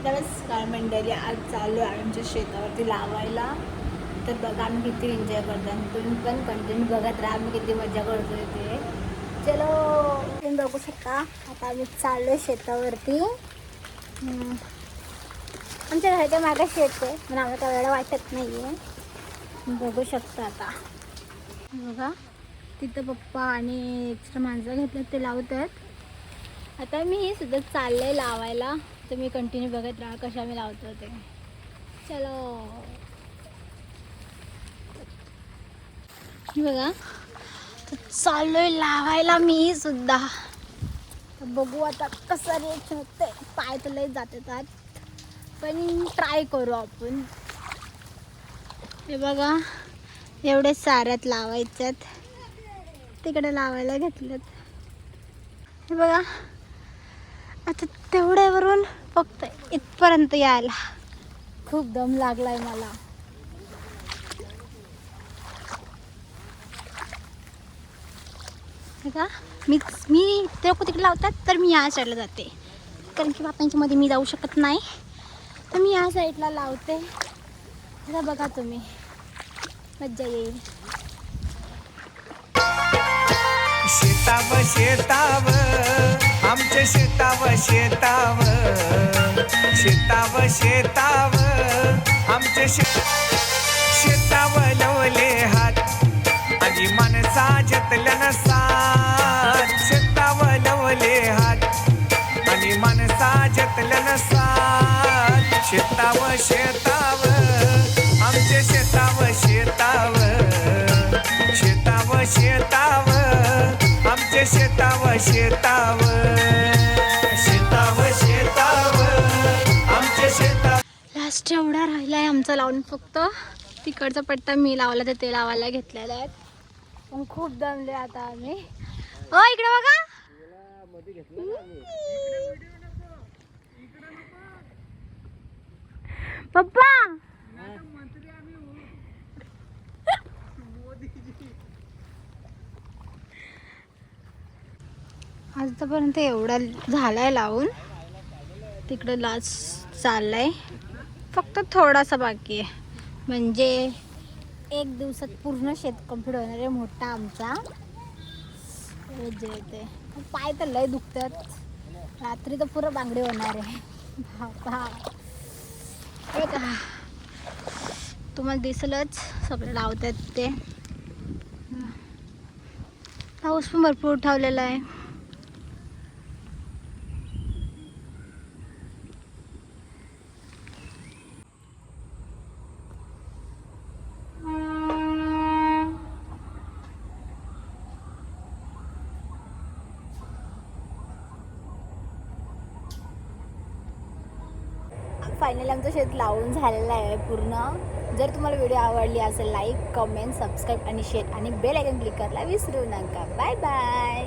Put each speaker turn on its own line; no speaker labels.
नमस्कार मंडळी, आज चालू आहे आमच्या शेतावरती लावायला. तर बघा आम्ही किती एन्जॉय करतो आणि तुम्ही पण कंटिन्यू बघत राहा आम्ही किती मजा करतोय ते. चलो, तुम्ही बघू शकता आता आम्ही चाललो आहे शेतावरती. आमच्या घराच्या मागे शेत आहे पण आम्हाला काय वेळा वाटत नाही आहे. बघू शकता आता बघा तिथं पप्पा आणि एक्स्ट्रा माणसं घेतलं ते लावतात. आता मी सुद्धा चाललंय लावायला, तर मी कंटिन्यू बघत राहा कशा मी लावतो ते. चलो बघा चाललोय लावायला मी सुद्धा. तर बघू आता कसं रेट होते. पाय तर लय जातात पण ट्राय करू आपण. हे बघा एवढे साऱ्यात लावायच्यात, तिकडे लावायला घेतलेत. हे बघा आता तेवढ्यावरून फक्त इथपर्यंत यायला खूप दम लागलाय मला. का मी ते लोक तिकडे लावतात तर मी या साईडला जाते, कारण की बापांच्या मध्ये मी जाऊ शकत नाही, तर मी या साईडला लावते. आता बघा तुम्ही, मज्जा येईल.
शेताव शेताव आमच्या शेताव शेताव शेताव शेताव आमच्या शेताव लवले हात आणि माणसा जतलं नसात. शेताव लवले हात आणि माणसा जतलं नसात. शेताव शेताव आमच्या शेताव शेताव शेताव शेताव आमच्या शेताव शेताव शेताव शेताव आमच्या शेताव.
लास्ट एवढा राहिला आहे आमचा लावून, फक्त तिकडचा पट्टा मी लावला तर ते लावायला घेतलेला आहे. पण खूप दमले आता आम्ही. ओ इकडे बघा पप्पा. आजपर्यंत एवढा झालाय लावून, तिकडं लास्ट चाललाय, फक्त थोडासा बाकी आहे. म्हणजे एक दिवसात पूर्ण शेत कंप्लीट होणार आहे मोठा आमचा. येते पाय तर लय दुखतात, रात्री तर पुरं बांगडी होणार आहे. बाबा तुम्हाला दिसलंच सगळं लावतात ते. पाऊस पण भरपूर उठवलेला आहे. फायनली आमचं शेत लावून झालेलं आहे पूर्ण. जर तुम्हाला व्हिडिओ आवडली असेल लाईक कमेंट सबस्क्राईब आणि शेअर आणि बेल आयकॉन क्लिक करायला विसरू नका. Bye bye.